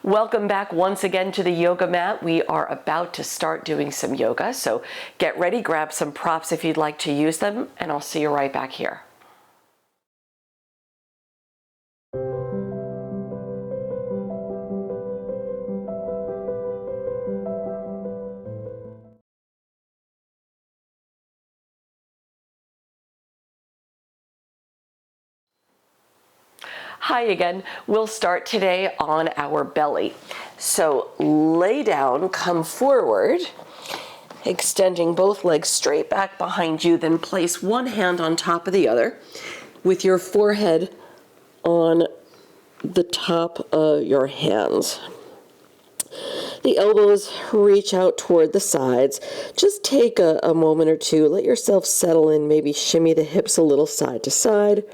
Welcome back once again to the yoga mat. We are about to start doing some yoga, so get ready, grab some props if you'd like to use them, and I'll see you right back here. Hi again. We'll start today on our belly. So lay down, come forward, extending both legs straight back behind you, then place one hand on top of the other with your forehead on the top of your hands. The elbows reach out toward the sides. Just take a moment or two, let yourself settle in, maybe shimmy the hips a little side to side.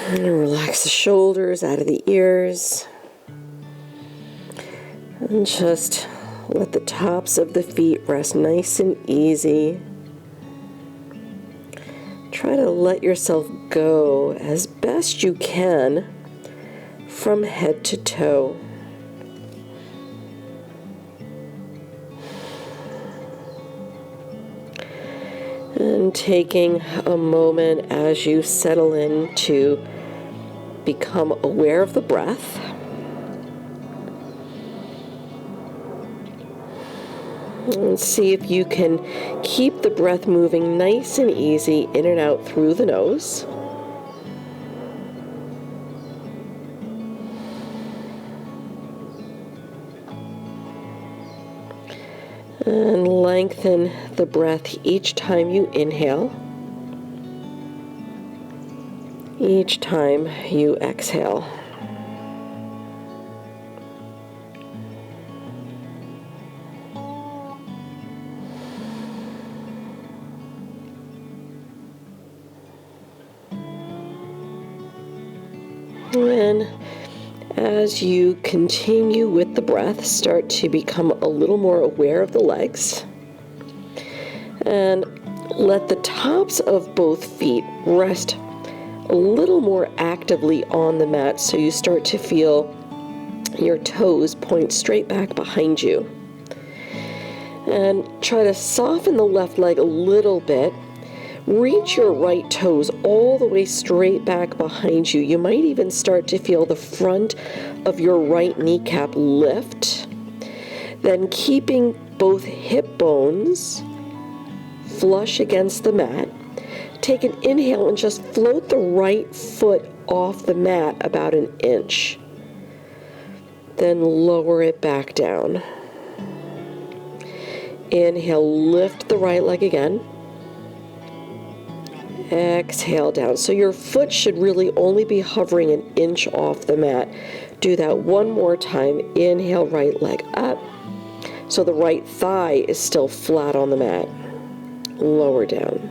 And relax the shoulders out of the ears. And just let the tops of the feet rest nice and easy. Try to let yourself go as best you can from head to toe. And taking a moment as you settle in to become aware of the breath. And see if you can keep the breath moving nice and easy in and out through the nose. And lengthen the breath each time you inhale, each time you exhale. And as you continue with the breath, start to become a little more aware of the legs. And let the tops of both feet rest a little more actively on the mat so you start to feel your toes point straight back behind you. And try to soften the left leg a little bit. Reach your right toes all the way straight back behind you. You might even start to feel the front of your right kneecap lift. Then keeping both hip bones flush against the mat, take an inhale and just float the right foot off the mat about an inch. Then lower it back down. Inhale, lift the right leg again. Exhale down. So your foot should really only be hovering an inch off the mat. Do that one more time. Inhale, right leg up. So the right thigh is still flat on the mat. Lower down.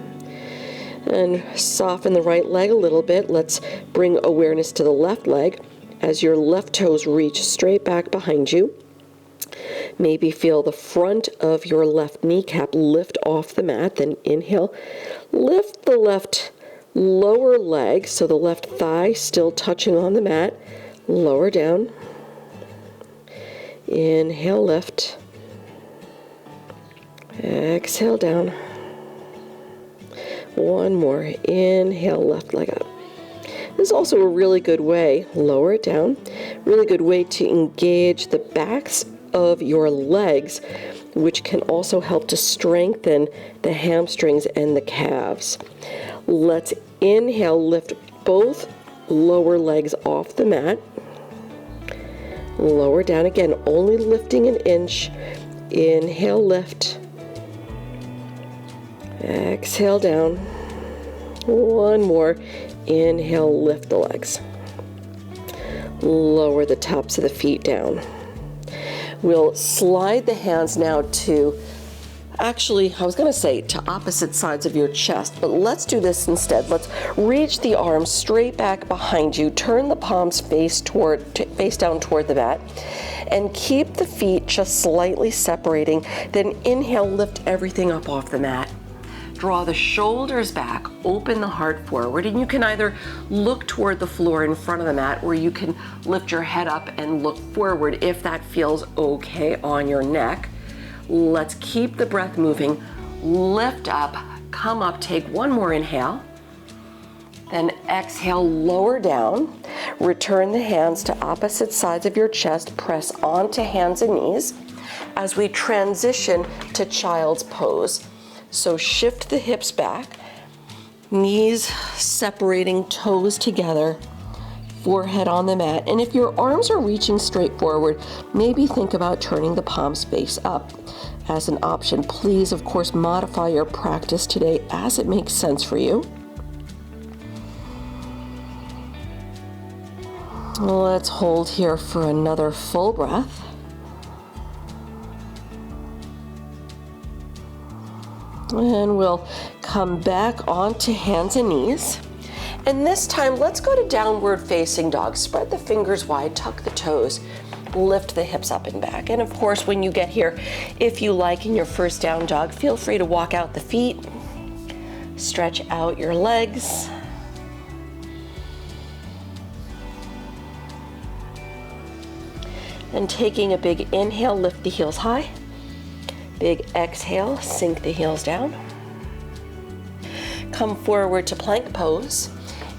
And soften the right leg a little bit. Let's bring awareness to the left leg as your left toes reach straight back behind you. Maybe feel the front of your left kneecap lift off the mat. Then inhale, lift the left lower leg, so the left thigh still touching on the mat. Lower down. Inhale, lift. Exhale, down. One more. Inhale, left leg up. This is also a really good way, lower it down, really good way to engage the backs of your legs, which can also help to strengthen the hamstrings and the calves. Let's inhale, lift both lower legs off the mat. Lower down again, only lifting an inch. Inhale, lift. Exhale, down. One more. Inhale, lift the legs. Lower the tops of the feet down. We'll slide the hands now to, actually, I was going to say to opposite sides of your chest, but let's do this instead. Let's reach the arms straight back behind you. Turn the palms face down toward the mat. And keep the feet just slightly separating. Then inhale, lift everything up off the mat. Draw the shoulders back, open the heart forward, and you can either look toward the floor in front of the mat, or you can lift your head up and look forward if that feels okay on your neck. Let's keep the breath moving. Lift up, come up, take one more inhale. Then exhale, lower down. Return the hands to opposite sides of your chest. Press onto hands and knees as we transition to child's pose. So shift the hips back, knees separating, toes together, forehead on the mat. And if your arms are reaching straight forward, maybe think about turning the palms face up as an option. Please, of course, modify your practice today as it makes sense for you. Let's hold here for another full breath. And we'll come back onto hands and knees. And this time, let's go to downward facing dog. Spread the fingers wide, tuck the toes, lift the hips up and back. And of course, when you get here, if you like in your first down dog, feel free to walk out the feet, stretch out your legs. And taking a big inhale, lift the heels high. Big exhale, sink the heels down. Come forward to plank pose.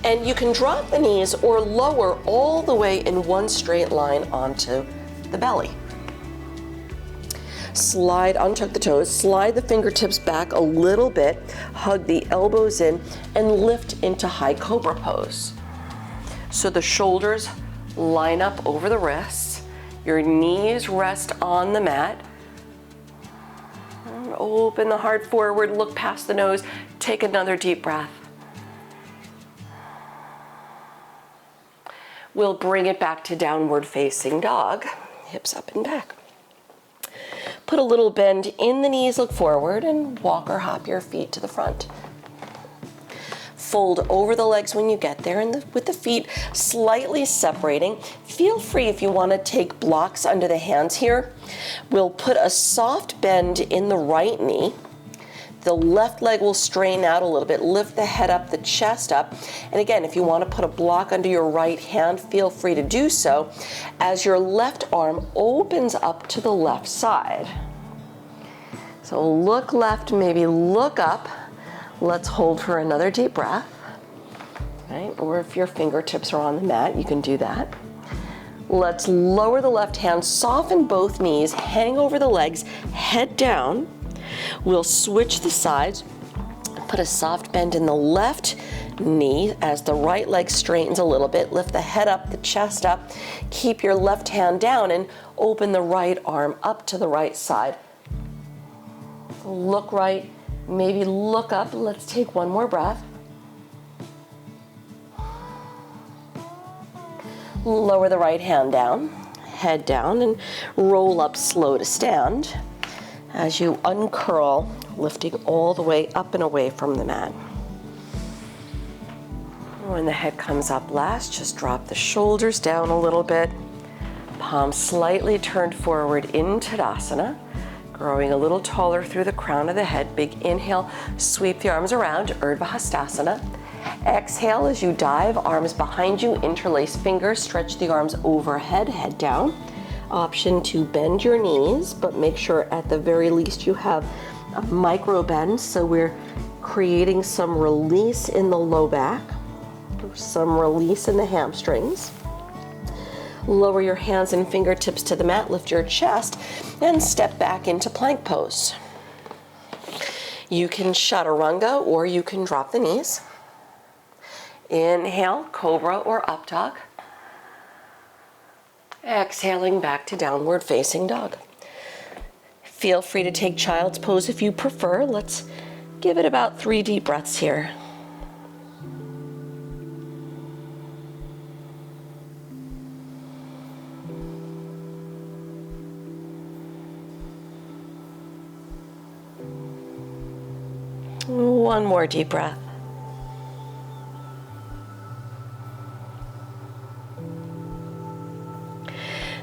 And you can drop the knees or lower all the way in one straight line onto the belly. Slide, untuck the toes, slide the fingertips back a little bit, hug the elbows in, and lift into high cobra pose. So the shoulders line up over the wrists, your knees rest on the mat. Open the heart forward, look past the nose, take another deep breath. We'll bring it back to downward facing dog, hips up and back. Put a little bend in the knees, look forward, and walk or hop your feet to the front. Fold over the legs when you get there, and with the feet slightly separating. Feel free if you want to take blocks under the hands here. We'll put a soft bend in the right knee. The left leg will strain out a little bit. Lift the head up, the chest up. And again, if you want to put a block under your right hand, feel free to do so as your left arm opens up to the left side. So look left, maybe look up. Let's hold for another deep breath. Right? Or if your fingertips are on the mat, you can do that. Let's lower the left hand, soften both knees, hang over the legs, head down. We'll switch the sides, put a soft bend in the left knee as the right leg straightens a little bit. Lift the head up, the chest up. Keep your left hand down and open the right arm up to the right side. Look right, maybe look up. Let's take one more breath. Lower the right hand down, head down, and roll up slow to stand as you uncurl, lifting all the way up and away from the mat. When the head comes up last, just drop the shoulders down a little bit, palms slightly turned forward in Tadasana, growing a little taller through the crown of the head. Big inhale, sweep the arms around, Urdhva Hastasana. Exhale as you dive, arms behind you, interlace fingers, stretch the arms overhead, head down. Option to bend your knees, but make sure at the very least you have a micro bend, so we're creating some release in the low back, some release in the hamstrings. Lower your hands and fingertips to the mat, lift your chest, and step back into plank pose. You can chaturanga or you can drop the knees. Inhale, cobra or up dog. Exhaling back to downward facing dog. Feel free to take child's pose if you prefer. Let's give it about 3 deep breaths here. One more deep breath.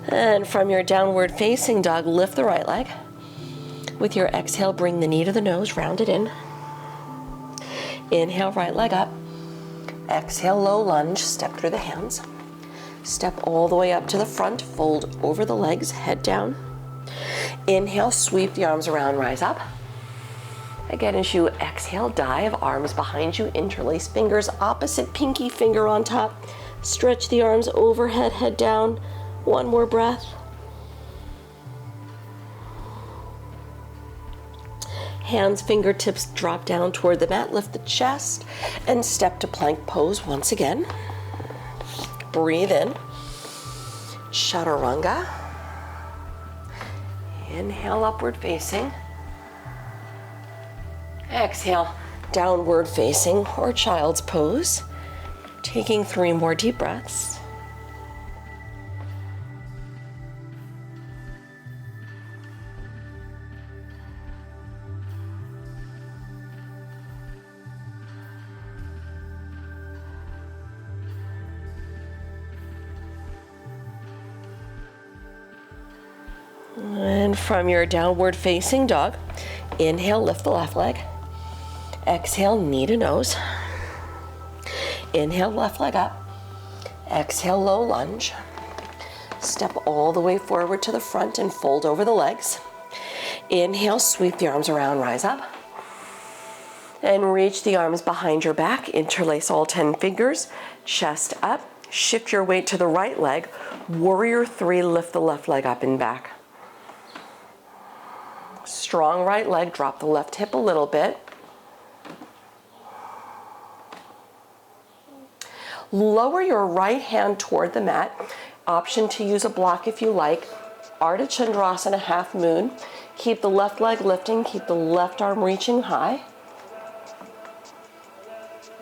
And from your downward facing dog, lift the right leg. With your exhale, bring the knee to the nose, round it in. Inhale, right leg up. Exhale, low lunge, step through the hands. Step all the way up to the front, fold over the legs, head down. Inhale, sweep the arms around, rise up. Again, as you exhale, dive, arms behind you, interlace fingers, opposite pinky finger on top. Stretch the arms overhead, head down. One more breath. Hands, fingertips drop down toward the mat, lift the chest, and step to plank pose once again. Breathe in. Chaturanga. Inhale, upward facing. Exhale, downward facing or child's pose. Taking 3 more deep breaths. And from your downward facing dog, inhale, lift the left leg. Exhale, knee to nose. Inhale, left leg up. Exhale, low lunge. Step all the way forward to the front and fold over the legs. Inhale, sweep the arms around, rise up. And reach the arms behind your back, interlace all 10 fingers, chest up. Shift your weight to the right leg. Warrior 3, lift the left leg up and back. Strong right leg, drop the left hip a little bit. Lower your right hand toward the mat. Option to use a block if you like. Ardha Chandrasana, half moon. Keep the left leg lifting, keep the left arm reaching high.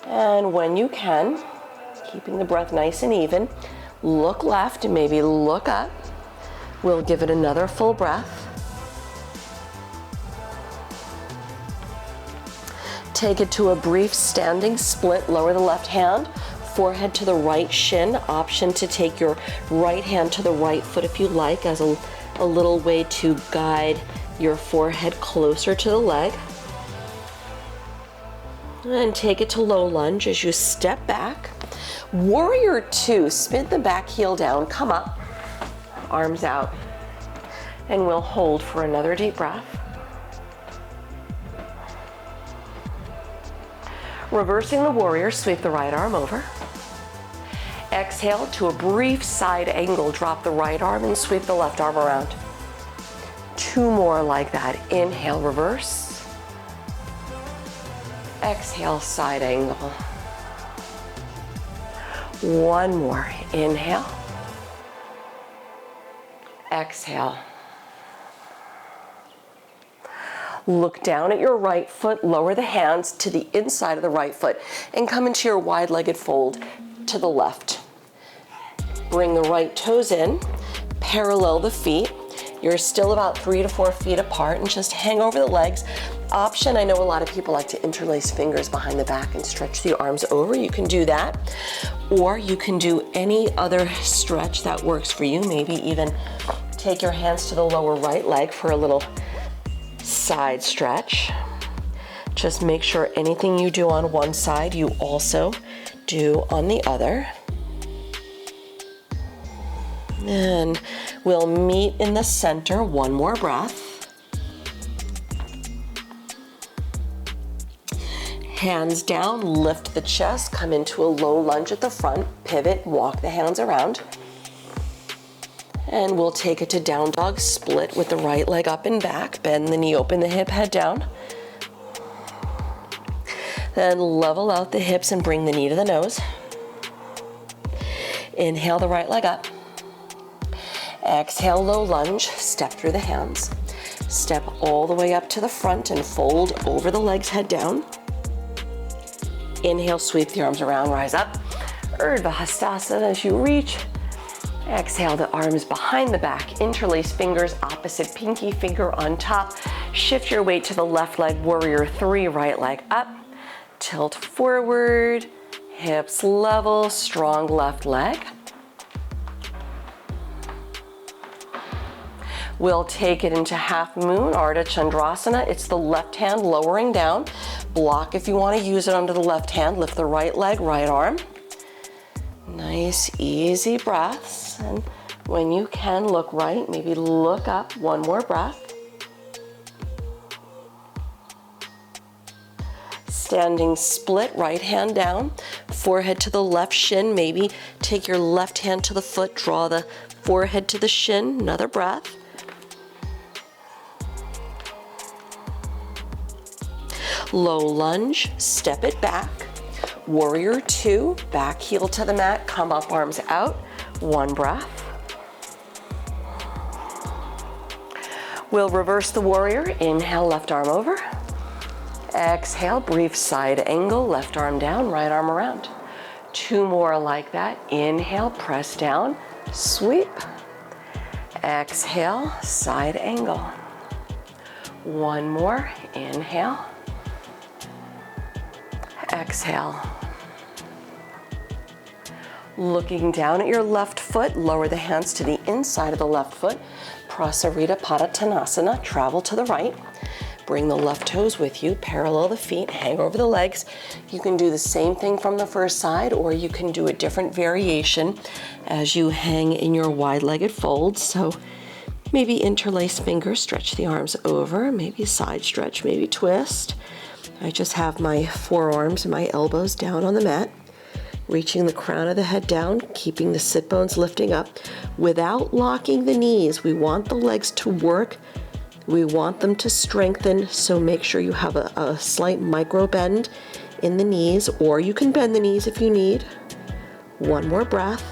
And when you can, keeping the breath nice and even, look left and maybe look up. We'll give it another full breath. Take it to a brief standing split. Lower the left hand, forehead to the right shin. Option to take your right hand to the right foot if you like, as a little way to guide your forehead closer to the leg. And take it to low lunge as you step back. Warrior 2, spin the back heel down, come up, arms out. And we'll hold for another deep breath. Reversing the warrior, sweep the right arm over. Exhale to a brief side angle, drop the right arm and sweep the left arm around. 2 more like that. Inhale, reverse. Exhale, side angle. 1 more. Inhale. Exhale. Look down at your right foot, lower the hands to the inside of the right foot, and come into your wide-legged fold to the left. Bring the right toes in, parallel the feet. You're still about 3 to 4 feet apart, and just hang over the legs. Option, I know a lot of people like to interlace fingers behind the back and stretch the arms over. You can do that, or you can do any other stretch that works for you. Maybe even take your hands to the lower right leg for a little side stretch. Just make sure anything you do on one side, you also do on the other. And we'll meet in the center. 1 more breath. Hands down, lift the chest, come into a low lunge at the front, pivot, walk the hands around. And we'll take it to down dog, split with the right leg up and back, bend the knee, open the hip, head down. Then level out the hips and bring the knee to the nose. Inhale the right leg up. Exhale, low lunge, step through the hands. Step all the way up to the front and fold over the legs, head down. Inhale, sweep the arms around, rise up. Urdhva Hastasana as you reach. Exhale the arms behind the back, interlace fingers, opposite pinky finger on top. Shift your weight to the left leg, warrior 3, right leg up. Tilt forward, hips level, strong left leg. We'll take it into half moon, Ardha Chandrasana. It's the left hand lowering down. Block if you want to use it under the left hand. Lift the right leg, right arm. Nice, easy breaths. And when you can, look right, maybe look up. One more breath. Standing split, right hand down, forehead to the left shin. Maybe take your left hand to the foot, draw the forehead to the shin. Another breath. Low lunge, step it back. Warrior two, back heel to the mat, come up, arms out. One breath. We'll reverse the warrior. Inhale, left arm over. Exhale, brief side angle, left arm down, right arm around. Two more like that. Inhale, press down, sweep. Exhale, side angle. One more, inhale. Exhale. Looking down at your left foot, lower the hands to the inside of the left foot. Prasarita Padottanasana, travel to the right. Bring the left toes with you, parallel the feet, hang over the legs. You can do the same thing from the first side, or you can do a different variation as you hang in your wide-legged folds. So maybe interlace fingers, stretch the arms over, maybe side stretch, maybe twist. I just have my forearms and my elbows down on the mat, reaching the crown of the head down, keeping the sit bones lifting up without locking the knees. We want the legs to work. We want them to strengthen, so make sure you have a slight micro bend in the knees, or you can bend the knees if you need. One more breath.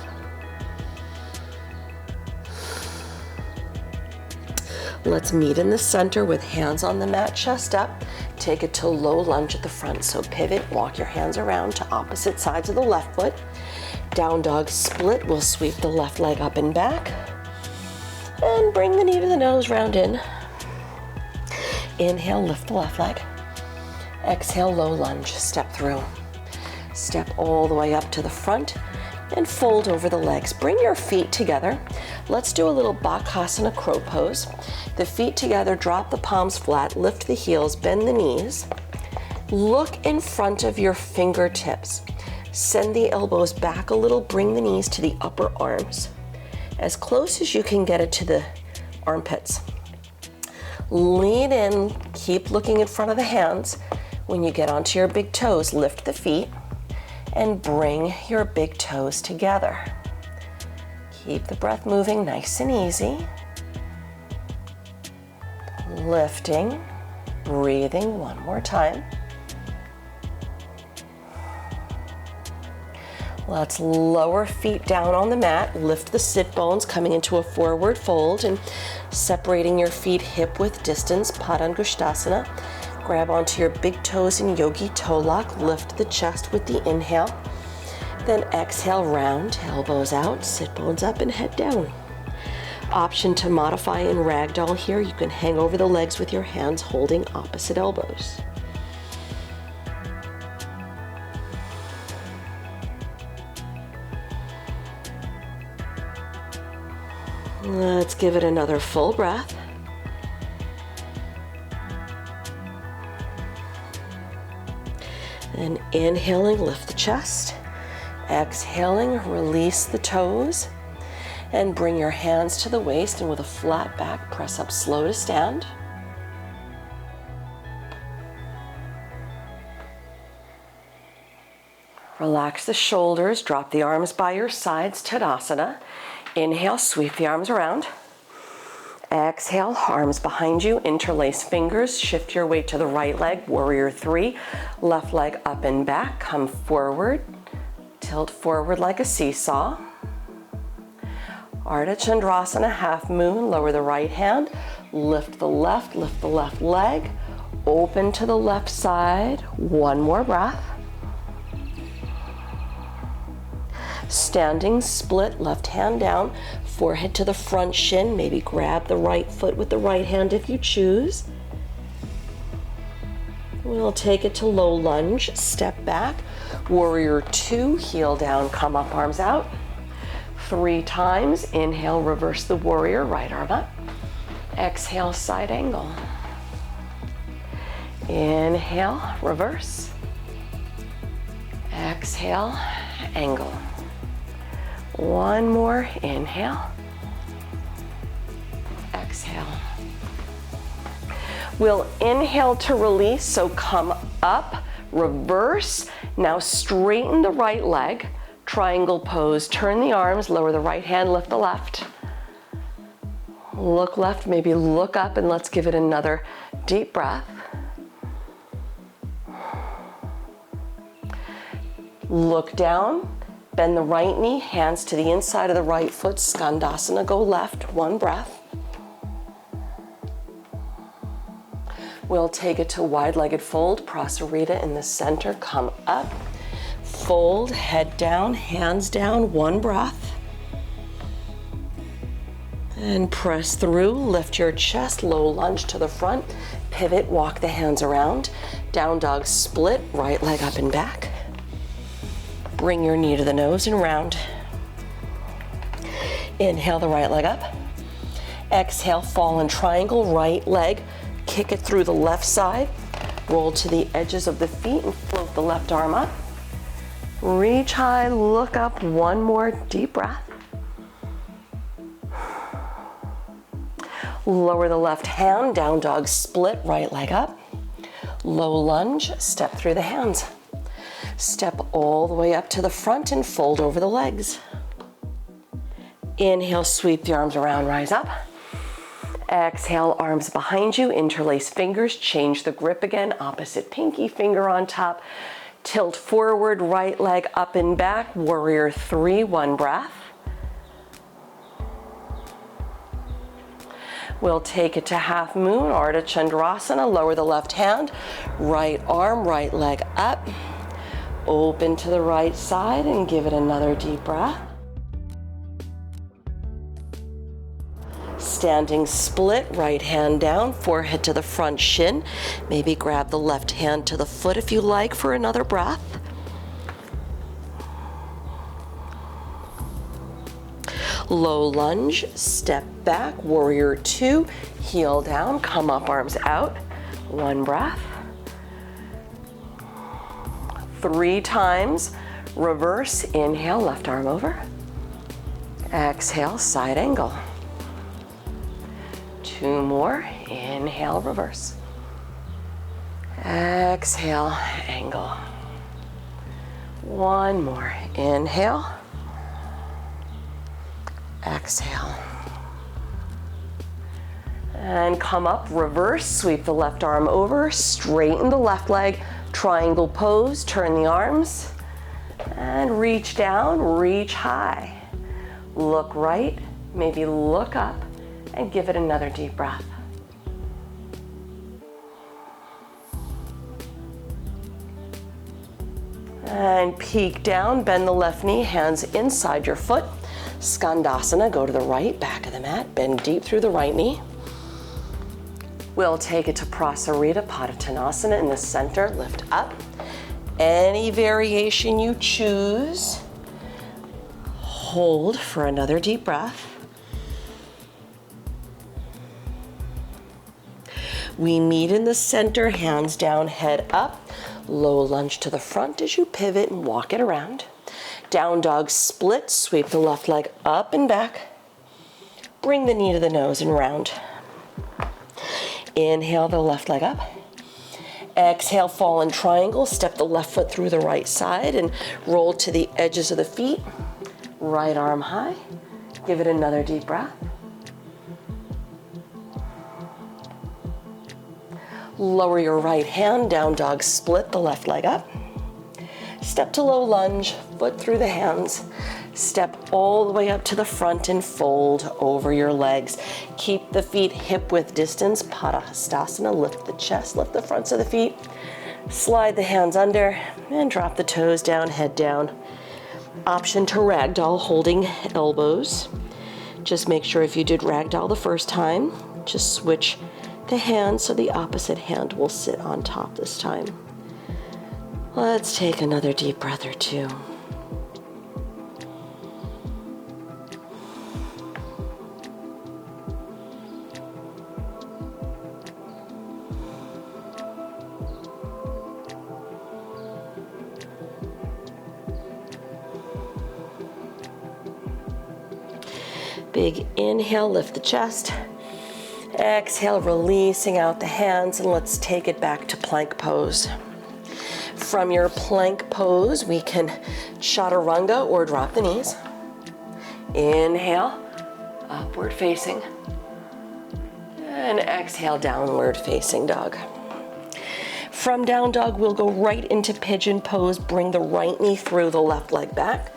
Let's meet in the center with hands on the mat, chest up. Take it to low lunge at the front. So pivot, walk your hands around to opposite sides of the left foot. Down dog split, we'll sweep the left leg up and back. And bring the knee to the nose, round in. Inhale, lift the left leg. Exhale, low lunge, step through. Step all the way up to the front and fold over the legs. Bring your feet together. Let's do a little Bakasana crow pose. The feet together, drop the palms flat, lift the heels, bend the knees. Look in front of your fingertips. Send the elbows back a little, bring the knees to the upper arms. As close as you can get it to the armpits. Lean in, keep looking in front of the hands. When you get onto your big toes, lift the feet and bring your big toes together. Keep the breath moving nice and easy. Lifting, breathing one more time. Let's lower feet down on the mat, lift the sit bones, coming into a forward fold and separating your feet hip width distance, Padangusthasana. Grab onto your big toes in Yogi Toe Lock, lift the chest with the inhale. Then exhale, round, elbows out, sit bones up and head down. Option to modify in ragdoll here, you can hang over the legs with your hands holding opposite elbows. Let's give it another full breath. And inhaling, lift the chest. Exhaling, release the toes. And bring your hands to the waist, and with a flat back, press up slow to stand. Relax the shoulders, drop the arms by your sides, Tadasana. Inhale, sweep the arms around. Exhale, arms behind you, interlace fingers, shift your weight to the right leg, warrior three. Left leg up and back, come forward, tilt forward like a seesaw. Ardha Chandrasana, half moon, lower the right hand, lift the left leg, open to the left side, one more breath. Standing split, left hand down, forehead to the front shin, maybe grab the right foot with the right hand if you choose. We'll take it to low lunge, step back, warrior two, heel down, come up, arms out. 3 times, inhale, reverse the warrior, right arm up. Exhale, side angle. Inhale, reverse. Exhale, angle. One more, inhale. Exhale. We'll inhale to release, so come up, reverse. Now straighten the right leg, triangle pose. Turn the arms, lower the right hand, lift the left. Look left, maybe look up, and let's give it another deep breath. Look down, bend the right knee, hands to the inside of the right foot, Skandasana, go left, one breath. We'll take it to wide-legged fold, Prasarita in the center, come up, fold, head down, hands down, one breath. And press through, lift your chest, low lunge to the front, pivot, walk the hands around, down dog split, right leg up and back. Bring your knee to the nose and round. Inhale the right leg up. Exhale, fall in triangle, right leg, kick it through the left side, roll to the edges of the feet and float the left arm up. Reach high, look up, one more deep breath. Lower the left hand, down dog split, right leg up. Low lunge, step through the hands. Step all the way up to the front and fold over the legs. Inhale, sweep the arms around, rise up. Exhale, arms behind you, interlace fingers, change the grip again, opposite pinky finger on top. Tilt forward, right leg up and back, warrior three, one breath. We'll take it to half moon, Ardha Chandrasana, lower the left hand, right arm, right leg up. Open to the right side and give it another deep breath. Standing split, right hand down, forehead to the front shin. Maybe grab the left hand to the foot if you like for another breath. Low lunge, step back, warrior two, heel down, come up, arms out, one breath. 3 times, reverse, inhale, left arm over. Exhale, side angle. 2 more, inhale, reverse. Exhale, angle. 1 more, inhale. Exhale. And come up, reverse, sweep the left arm over, straighten the left leg, triangle pose, turn the arms, and reach down, reach high. Look right, maybe look up, and give it another deep breath. And peek down, bend the left knee, hands inside your foot. Skandasana, go to the right, back of the mat, bend deep through the right knee. We'll take it to Prasarita, Padottanasana in the center, lift up. Any variation you choose. Hold for another deep breath. We meet in the center, hands down, head up. Low lunge to the front as you pivot and walk it around. Down dog split, sweep the left leg up and back. Bring the knee to the nose and round. Inhale the left leg up. Exhale, fall in triangle. Step the left foot through the right side and roll to the edges of the feet. Right arm high. Give it another deep breath. Lower your right hand, down dog split, the left leg up. Step to low lunge, foot through the hands. Step all the way up to the front and fold over your legs. Keep the feet hip width distance. Padahastasana, lift the chest, lift the fronts of the feet. Slide the hands under and drop the toes down, head down. Option to ragdoll, holding elbows. Just make sure if you did ragdoll the first time, just switch the hand so the opposite hand will sit on top this time. Let's take another deep breath or two. Big inhale, lift the chest. Exhale, releasing out the hands, and let's take it back to plank pose. From your plank pose, we can chaturanga or drop the knees. Inhale, upward facing. And exhale, downward facing dog. From down dog, we'll go right into pigeon pose. Bring the right knee through the left leg back.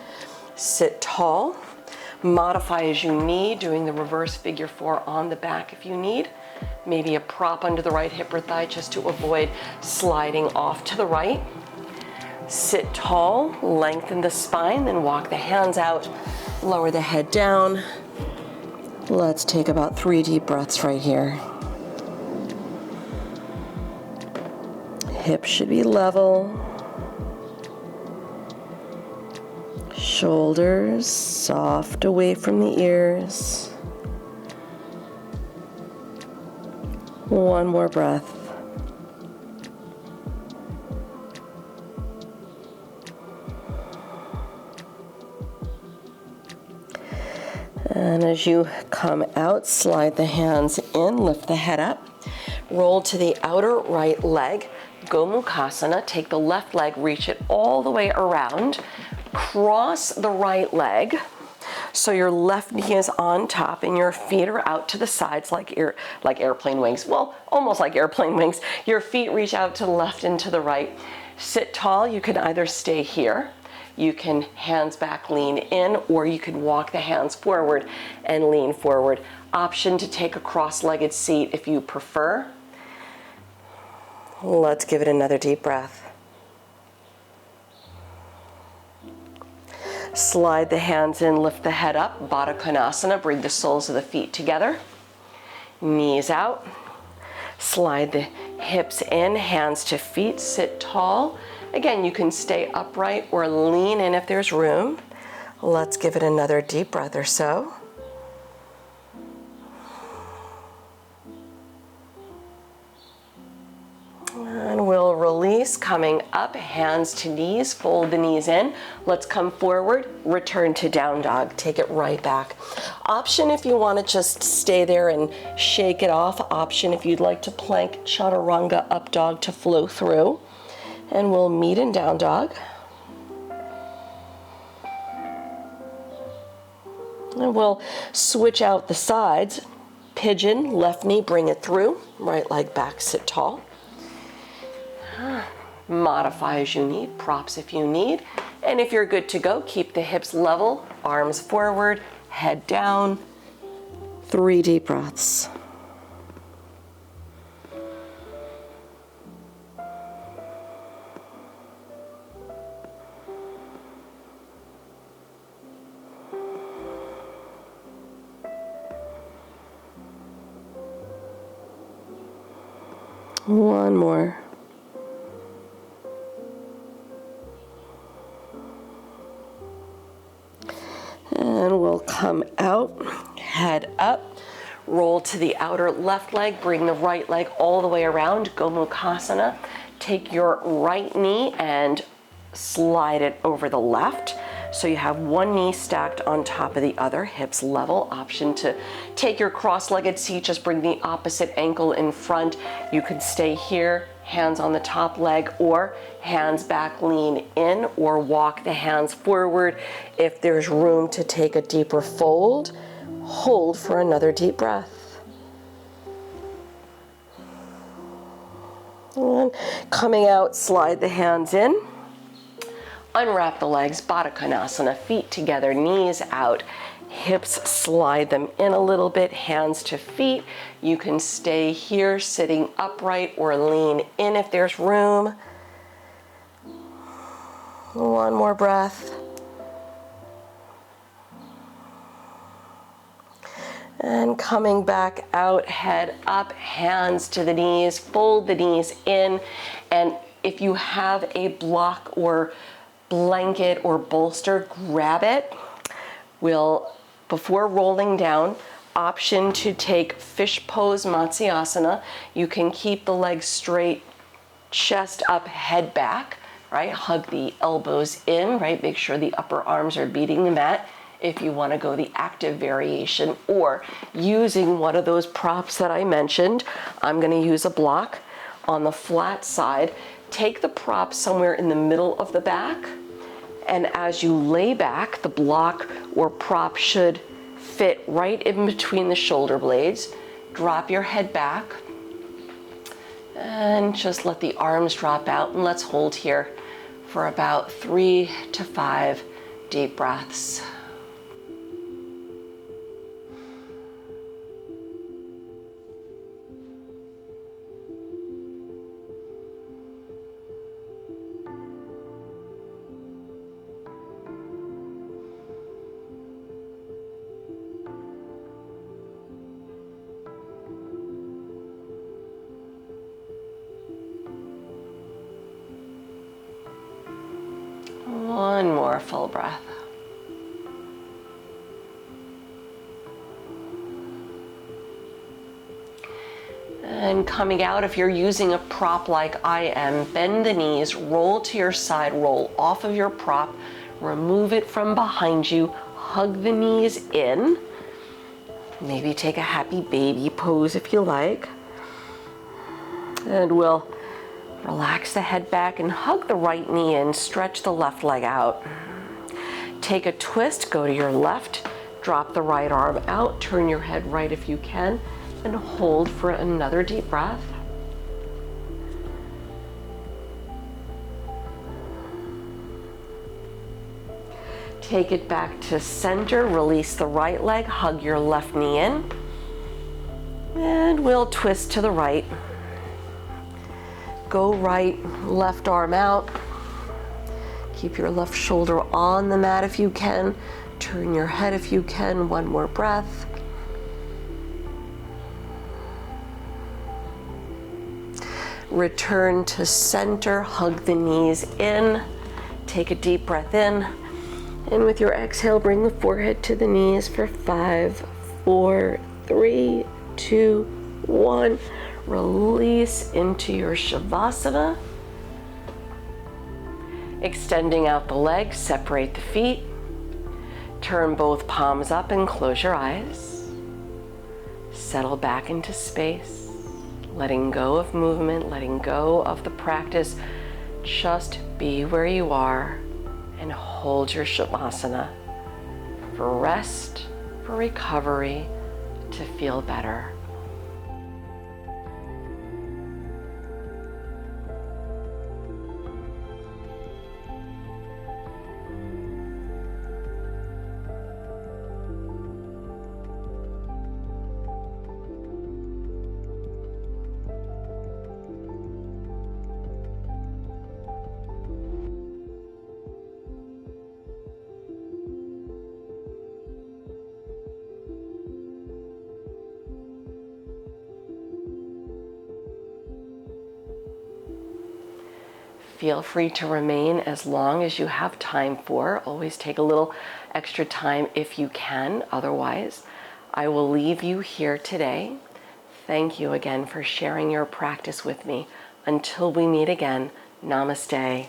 Sit tall. Modify as you need, doing the reverse figure 4 on the back if you need. Maybe a prop under the right hip or thigh just to avoid sliding off to the right. Sit tall, lengthen the spine, then walk the hands out, lower the head down. Let's take about 3 deep breaths right here. Hips should be level. Shoulders soft away from the ears. One more breath. And as you come out, slide the hands in, lift the head up, roll to the outer right leg, Gomukhasana. Take the left leg, reach it all the way around, cross the right leg, so your left knee is on top and your feet are out to the sides like airplane wings. Well, almost like airplane wings. Your feet reach out to the left and to the right. Sit tall. You can either stay here, you can hands back, lean in, or you can walk the hands forward and lean forward. Option to take a cross-legged seat if you prefer. Let's give it another deep breath. Slide the hands in, lift the head up, Baddha Konasana. Bring the soles of the feet together. Knees out. Slide the hips in, hands to feet, sit tall. Again, you can stay upright or lean in if there's room. Let's give it another deep breath or so. And we'll release, coming up, hands to knees, fold the knees in. Let's come forward, return to down dog, take it right back. Option if you want to just stay there and shake it off. Option if you'd like to plank chaturanga up dog to flow through. And we'll meet in down dog. And we'll switch out the sides. Pigeon, left knee, bring it through. Right leg back, sit tall. Modify as you need, props if you need. And if you're good to go, keep the hips level, arms forward, head down. 3 deep breaths. One more. And we'll come out, head up, roll to the outer left leg, bring the right leg all the way around, Gomukhasana. Take your right knee and slide it over the left. So you have one knee stacked on top of the other, hips level. Option to take your cross-legged seat, just bring the opposite ankle in front. You can stay here, hands on the top leg, or hands back, lean in, or walk the hands forward. If there's room to take a deeper fold, hold for another deep breath. And coming out, slide the hands in. Unwrap the legs, Baddha Konasana, feet together, knees out, hips slide them in a little bit, hands to feet. You can stay here sitting upright or lean in if there's room. One more breath. And coming back out, head up, hands to the knees, fold the knees in. And if you have a block or blanket or bolster, grab it. Before rolling down, option to take fish pose, Matsyasana. You can keep the legs straight, chest up, head back, right? Hug the elbows in, right? Make sure the upper arms are beating the mat. if you want to go the active variation, or using one of those props that I mentioned. I'm going to use a block on the flat side. Take the prop somewhere in the middle of the back, and as you lay back, the block or prop should fit right in between the shoulder blades. Drop your head back and just let the arms drop out, and let's hold here for about 3 to 5 deep breaths. One more full breath. And coming out, if you're using a prop like I am, bend the knees, roll to your side, roll off of your prop, remove it from behind you, hug the knees in. Maybe take a happy baby pose if you like. And we'll relax the head back and hug the right knee in, stretch the left leg out. Take a twist, go to your left, drop the right arm out, turn your head right if you can, and hold for another deep breath. Take it back to center, release the right leg, hug your left knee in, and we'll twist to the right. Go right, left arm out. Keep your left shoulder on the mat if you can. Turn your head if you can. One more breath. Return to center, hug the knees in. Take a deep breath in. And with your exhale, bring the forehead to the knees for 5, 4, 3, 2, 1. Release into your Shavasana. Extending out the legs, separate the feet. Turn both palms up and close your eyes. Settle back into space, letting go of movement, letting go of the practice. Just be where you are and hold your Shavasana for rest, for recovery, to feel better. Feel free to remain as long as you have time for. Always take a little extra time if you can. Otherwise, I will leave you here today. Thank you again for sharing your practice with me. Until we meet again, namaste.